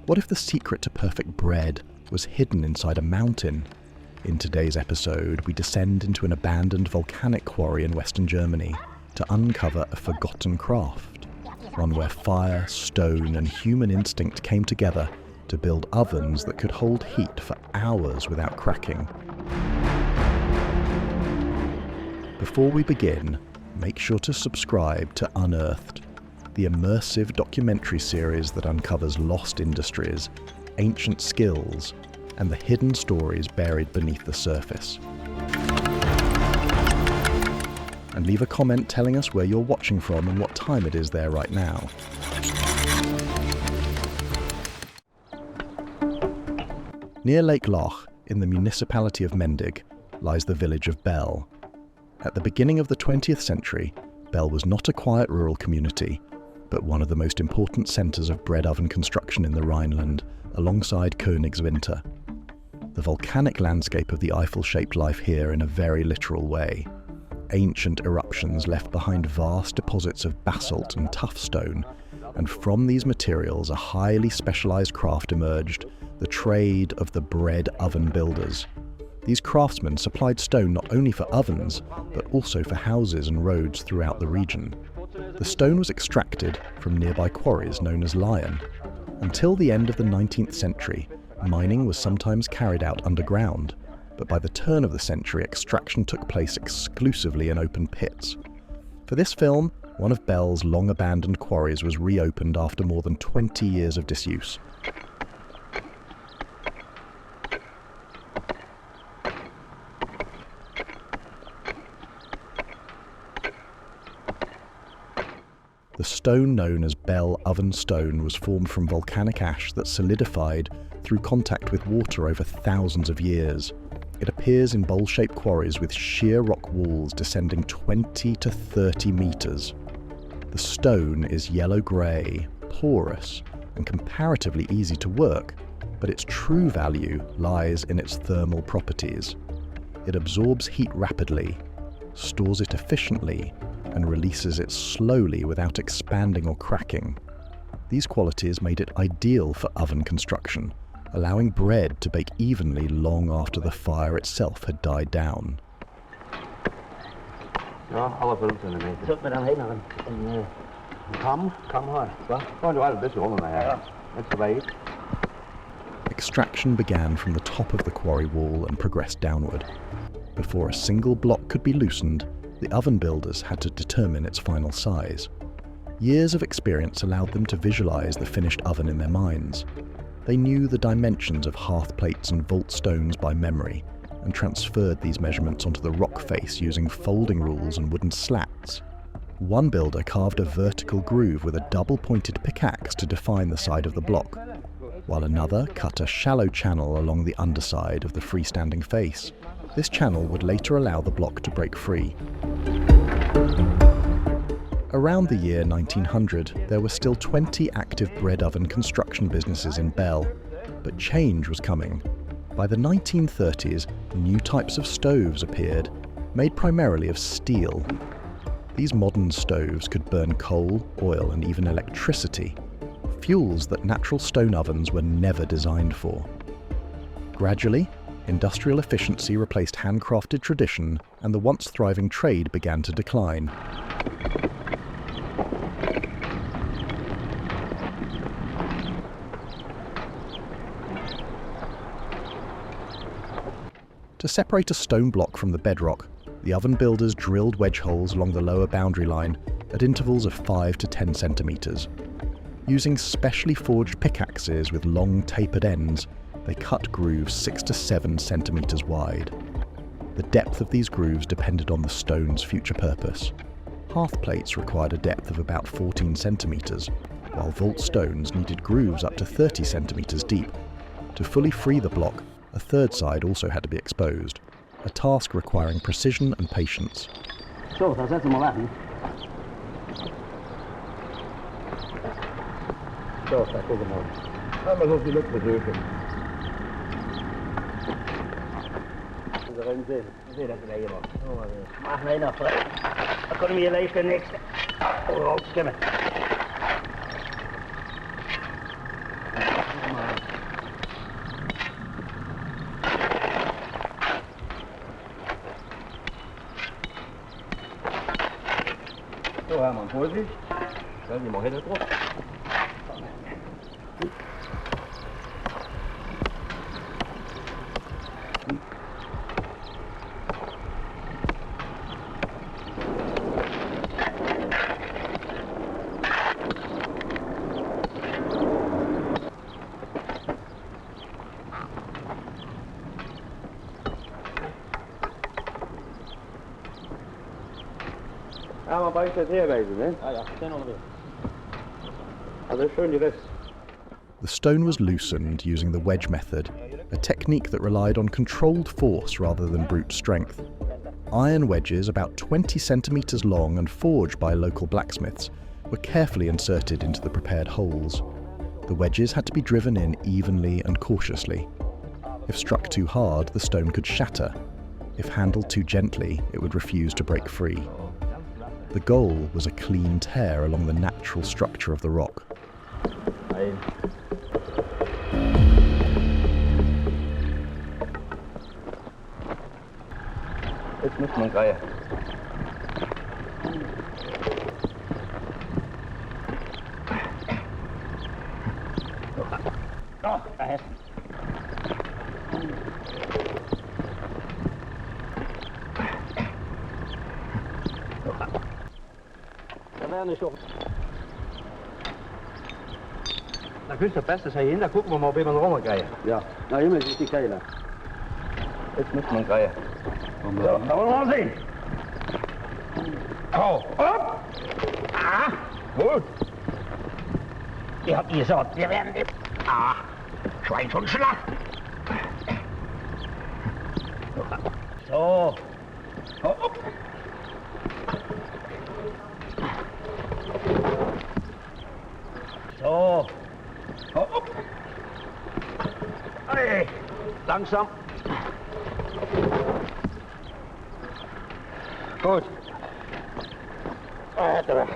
What if the secret to perfect bread was hidden inside a mountain? In today's episode, we descend into an abandoned volcanic quarry in Western Germany to uncover a forgotten craft, one where fire, stone, and human instinct came together to build ovens that could hold heat for hours without cracking. Before we begin, make sure to subscribe to UnEarthed, the immersive documentary series that uncovers lost industries, ancient skills, and the hidden stories buried beneath the surface. And leave a comment telling us where you're watching from and what time it is there right now. Near Lake Loch, in the municipality of Mendig, lies the village of Bell. At the beginning of the 20th century, Bell was not a quiet rural community, but one of the most important centres of bread oven construction in the Rhineland, alongside Königswinter. The volcanic landscape of the Eiffel-shaped life here in a very literal way. Ancient eruptions left behind vast deposits of basalt and tough stone, and from these materials a highly specialised craft emerged, the trade of the bread oven builders. These craftsmen supplied stone not only for ovens, but also for houses and roads throughout the region. The stone was extracted from nearby quarries known as Lion. Until the end of the 19th century, mining was sometimes carried out underground, but by the turn of the century, extraction took place exclusively in open pits. For this film, one of Bell's long-abandoned quarries was reopened after more than 20 years of disuse. The stone known as Bell Oven Stone was formed from volcanic ash that solidified through contact with water over thousands of years. It appears in bowl-shaped quarries with sheer rock walls descending 20 to 30 metres. The stone is yellow-grey, porous, and comparatively easy to work, but its true value lies in its thermal properties. It absorbs heat rapidly, stores it efficiently, and releases it slowly without expanding or cracking. These qualities made it ideal for oven construction, allowing bread to bake evenly long after the fire itself had died down. Ja, alle vulcenten. Zet me dan heen naar een kam her. Wat? Oh, nu waren best wel naar. That's the way. Extraction began from the top of the quarry wall and progressed downward. Before a single block could be loosened, the oven builders had to determine its final size. Years of experience allowed them to visualize the finished oven in their minds. They knew the dimensions of hearth plates and vault stones by memory, and transferred these measurements onto the rock face using folding rules and wooden slats. One builder carved a vertical groove with a double-pointed pickaxe to define the side of the block, while another cut a shallow channel along the underside of the freestanding face. This channel would later allow the block to break free. Around the year 1900, there were still 20 active bread oven construction businesses in Bell, but change was coming. By the 1930s, new types of stoves appeared, made primarily of steel. These modern stoves could burn coal, oil, and even electricity, fuels that natural stone ovens were never designed for. Gradually, industrial efficiency replaced handcrafted tradition, and the once thriving trade began to decline. To separate a stone block from the bedrock, the oven builders drilled wedge holes along the lower boundary line at intervals of 5 to 10 centimetres. Using specially forged pickaxes with long tapered ends, they cut grooves 6 to 7 centimetres wide. The depth of these grooves depended on the stone's future purpose. Hearth plates required a depth of about 14 centimetres, while vault stones needed grooves up to 30 centimetres deep. To fully free the block, a third side also had to be exposed, a task requiring precision and patience. Zo, dan zetten we hem maar weg. Zo, dat komt hem ook. Ja, maar zo die lukt bezoeken. Erin zitten. Zie dat er hier wordt. Maar nee, nog. Dan kunnen we hier lezen niks. Oh, schimmen. mal Vorsicht. Lass mich mal hinter drauf. Ja, man beißt das herweisen, ne? Ah ja, den noch wieder. Also schön die Rest. The stone was loosened using the wedge method, a technique that relied on controlled force rather than brute strength. Iron wedges, about 20 centimetres long and forged by local blacksmiths, were carefully inserted into the prepared holes. The wedges had to be driven in evenly and cautiously. If struck too hard, the stone could shatter. If handled too gently, it would refuse to break free. The goal was a clean tear along the natural structure of the rock. Jetzt muss man greifen. Oh, da hast du. Da wäre nicht doch. Da kannst du besser sein, da gucken wir mal, ob wir rumgreifen. Ja, na immer ist die Keile. Jetzt muss man greifen. So, da wollen wir mal sehen. Oh, hopp! Ah, gut. Ich hab gesagt, wir werden nicht. Ah, Schwein schon Schlag. So. Hopp. So. Hopp. Hey, langsam. Gut. Warte.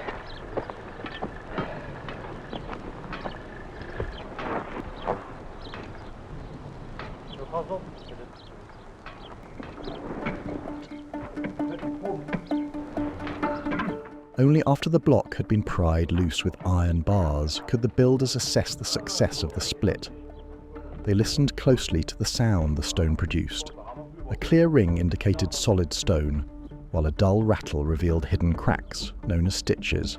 Only after the block had been pried loose with iron bars could the builders assess the success of the split. They listened closely to the sound the stone produced. A clear ring indicated solid stone, while a dull rattle revealed hidden cracks, known as stitches.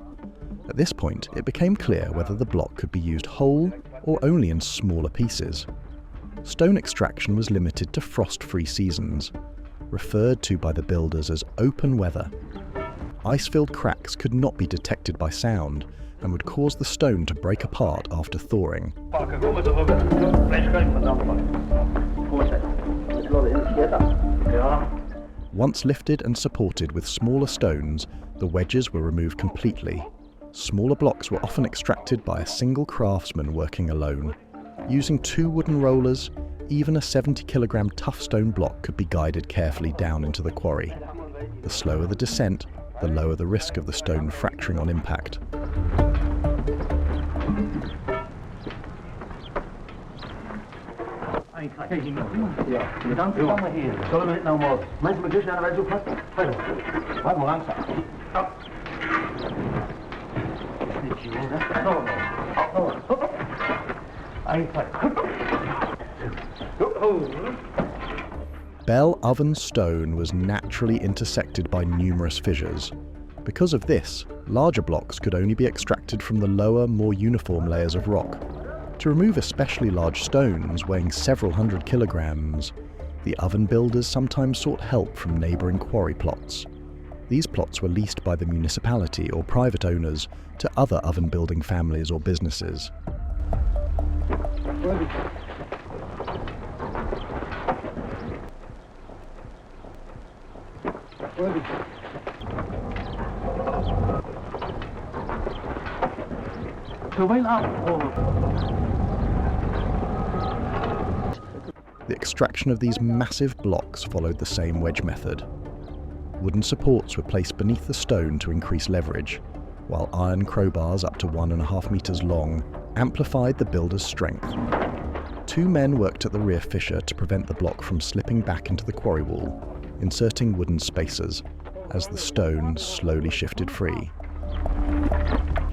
At this point, it became clear whether the block could be used whole or only in smaller pieces. Stone extraction was limited to frost-free seasons, referred to by the builders as open weather. Ice-filled cracks could not be detected by sound and would cause the stone to break apart after thawing. Once lifted and supported with smaller stones, the wedges were removed completely. Smaller blocks were often extracted by a single craftsman working alone. Using 2 wooden rollers, even a 70-kilogram tough stone block could be guided carefully down into the quarry. The slower the descent, the lower the risk of the stone fracturing on impact. Bell oven stone was naturally intersected by numerous fissures. Because of this, larger blocks could only be extracted from the lower, more uniform layers of rock. To remove especially large stones weighing several hundred kilograms, the oven builders sometimes sought help from neighbouring quarry plots. These plots were leased by the municipality or private owners to other oven building families or businesses. The extraction of these massive blocks followed the same wedge method. Wooden supports were placed beneath the stone to increase leverage, while iron crowbars up to 1.5 meters long amplified the builder's strength. 2 men worked at the rear fissure to prevent the block from slipping back into the quarry wall, inserting wooden spacers as the stone slowly shifted free.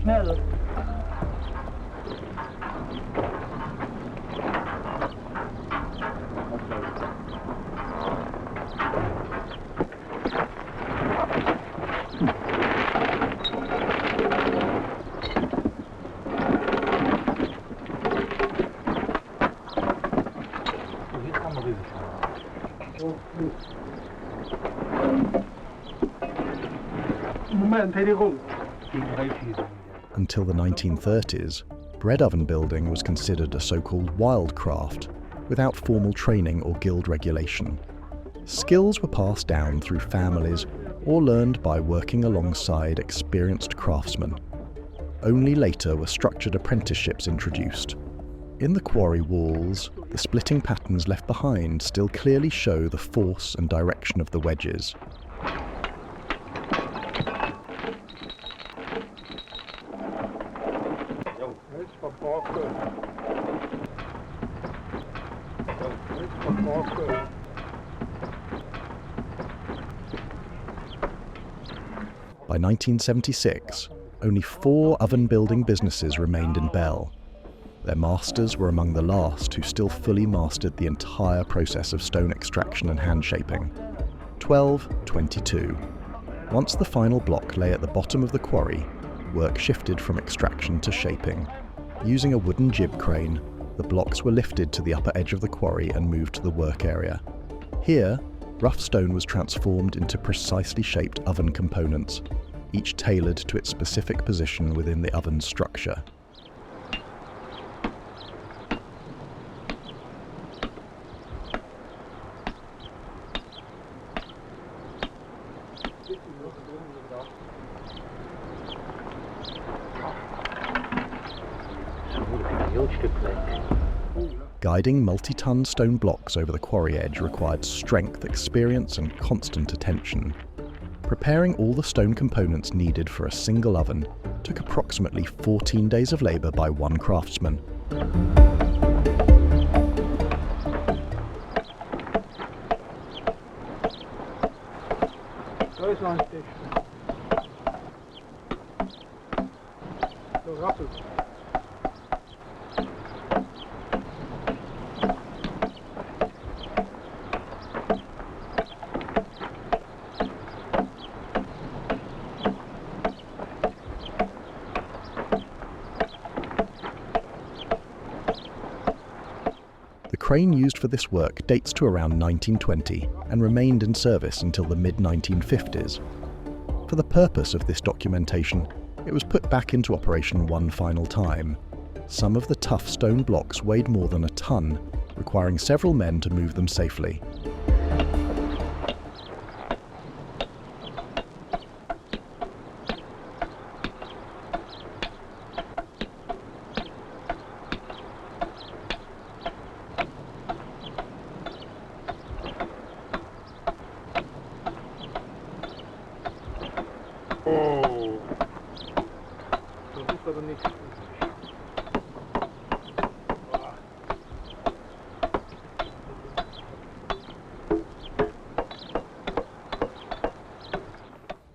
Schnell. Until the 1930s, bread oven building was considered a so-called wild craft, without formal training or guild regulation. Skills were passed down through families or learned by working alongside experienced craftsmen. Only later were structured apprenticeships introduced. In the quarry walls, the splitting patterns left behind still clearly show the force and direction of the wedges. By 1976, only 4 oven-building businesses remained in Bell. Their masters were among the last who still fully mastered the entire process of stone extraction and hand shaping. 1222. Once the final block lay at the bottom of the quarry, work shifted from extraction to shaping. Using a wooden jib crane, the blocks were lifted to the upper edge of the quarry and moved to the work area. Here, rough stone was transformed into precisely shaped oven components, each tailored to its specific position within the oven's structure. Guiding multi-ton stone blocks over the quarry edge required strength, experience, and constant attention. Preparing all the stone components needed for a single oven took approximately 14 days of labour by one craftsman. The crane used for this work dates to around 1920 and remained in service until the mid-1950s. For the purpose of this documentation, it was put back into operation one final time. Some of the tough stone blocks weighed more than a ton, requiring several men to move them safely.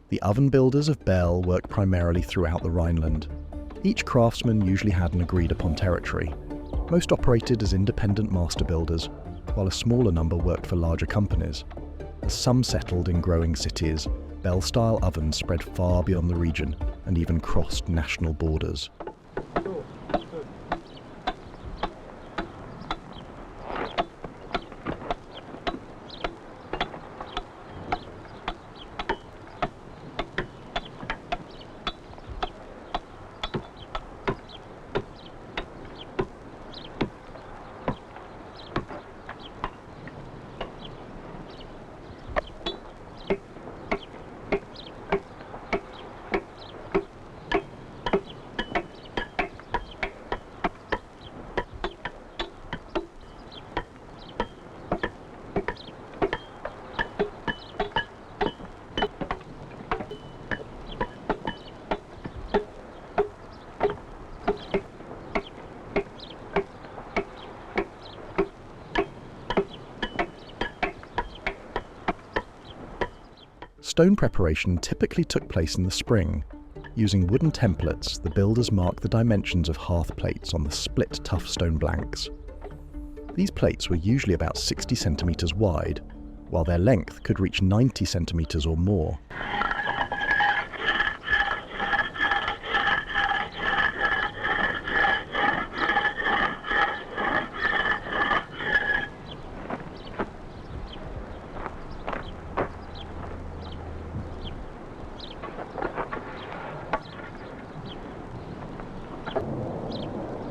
The oven builders of Bell worked primarily throughout the Rhineland. Each craftsman usually had an agreed-upon territory. Most operated as independent master builders, while a smaller number worked for larger companies. As some settled in growing cities, Bell-style ovens spread far beyond the region and even crossed national borders. Stone preparation typically took place in the spring. Using wooden templates, the builders marked the dimensions of hearth plates on the split tough stone blanks. These plates were usually about 60 centimetres wide, while their length could reach 90 centimetres or more.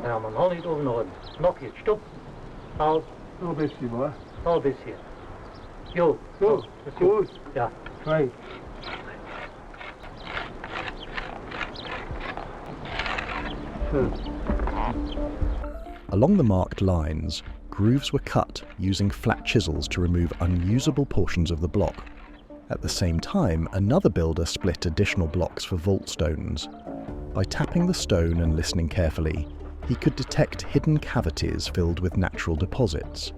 Ja, man har niet over nog iets. Stop. Al. Nog een beetje, hoor. Al een beetje. Jo. Zo. Goed. Ja. Twee. Along the marked lines, grooves were cut using flat chisels to remove unusable portions of the block. At the same time, another builder split additional blocks for vault stones. By tapping the stone and listening carefully, he could detect hidden cavities filled with natural deposits.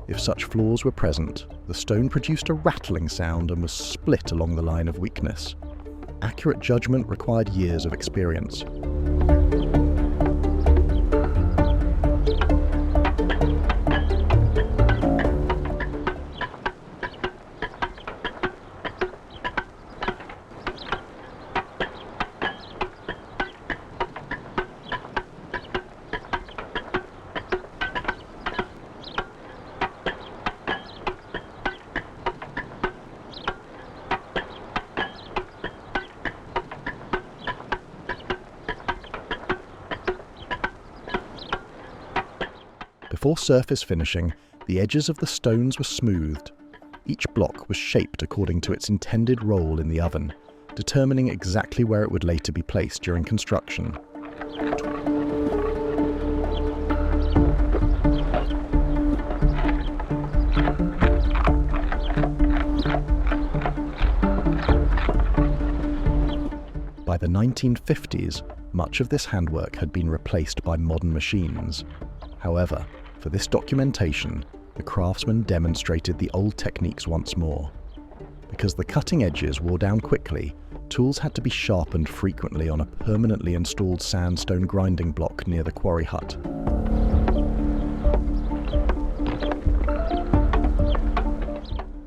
If such flaws were present, the stone produced a rattling sound and was split along the line of weakness. Accurate judgment required years of experience. Before surface finishing, the edges of the stones were smoothed. Each block was shaped according to its intended role in the oven, determining exactly where it would later be placed during construction. By the 1950s, much of this handwork had been replaced by modern machines. However, for this documentation, the craftsmen demonstrated the old techniques once more. Because the cutting edges wore down quickly, tools had to be sharpened frequently on a permanently installed sandstone grinding block near the quarry hut.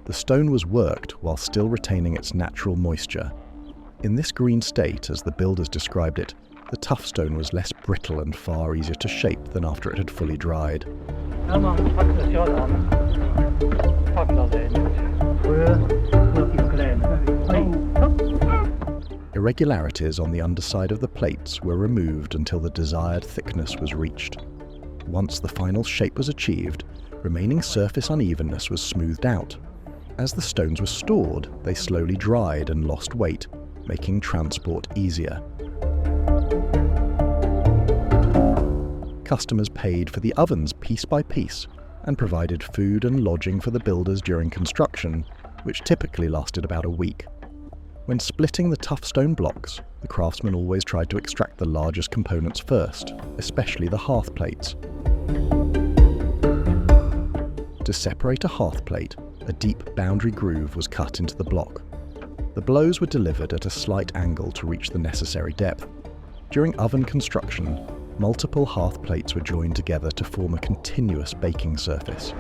The stone was worked while still retaining its natural moisture. In this green state, as the builders described it, the tough stone was less brittle and far easier to shape than after it had fully dried. Irregularities on the underside of the plates were removed until the desired thickness was reached. Once the final shape was achieved, remaining surface unevenness was smoothed out. As the stones were stored, they slowly dried and lost weight, making transport easier. Customers paid for the ovens piece by piece and provided food and lodging for the builders during construction, which typically lasted about a week. When splitting the tough stone blocks, the craftsmen always tried to extract the largest components first, especially the hearth plates. To separate a hearth plate, a deep boundary groove was cut into the block. The blows were delivered at a slight angle to reach the necessary depth. During oven construction, multiple hearth plates were joined together to form a continuous baking surface.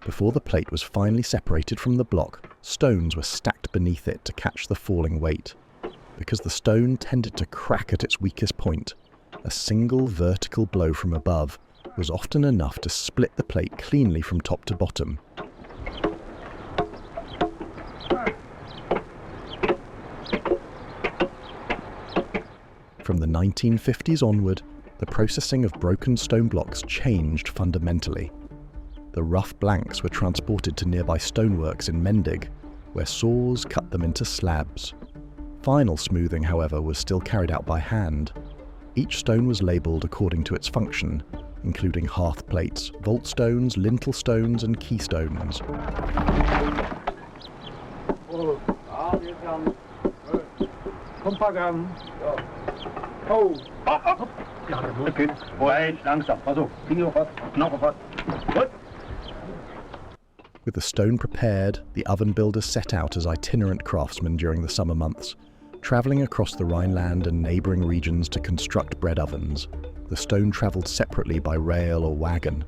Before the plate was finally separated from the block, stones were stacked beneath it to catch the falling weight. Because the stone tended to crack at its weakest point, a single vertical blow from above was often enough to split the plate cleanly from top to bottom. From the 1950s onward, the processing of broken stone blocks changed fundamentally. The rough blanks were transported to nearby stoneworks in Mendig, where saws cut them into slabs. Final smoothing, however, was still carried out by hand. Each stone was labelled according to its function, including hearth plates, vault stones, lintel stones and keystones. Kom pakken. Oh, op. Ja, dat moet ik. Wait, langzaam. Pas op. Vinger vast, knoppen vast. Goed. With the stone prepared, the oven builders set out as itinerant craftsmen during the summer months, travelling across the Rhineland and neighbouring regions to construct bread ovens. The stone travelled separately by rail or wagon,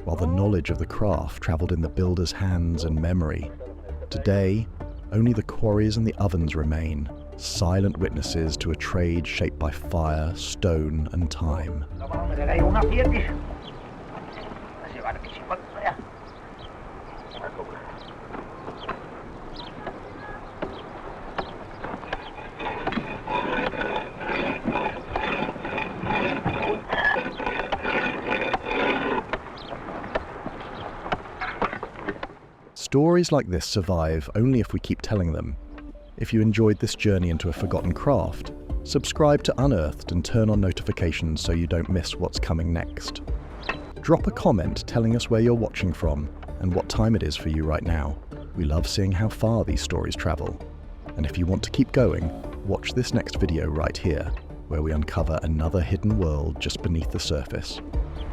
while the knowledge of the craft travelled in the builders' hands and memory. Today, only the quarries and the ovens remain, silent witnesses to a trade shaped by fire, stone and time. Stories like this survive only if we keep telling them. If you enjoyed this journey into a forgotten craft, subscribe to UnEarthed and turn on notifications so you don't miss what's coming next. Drop a comment telling us where you're watching from and what time it is for you right now. We love seeing how far these stories travel. And if you want to keep going, watch this next video right here, where we uncover another hidden world just beneath the surface.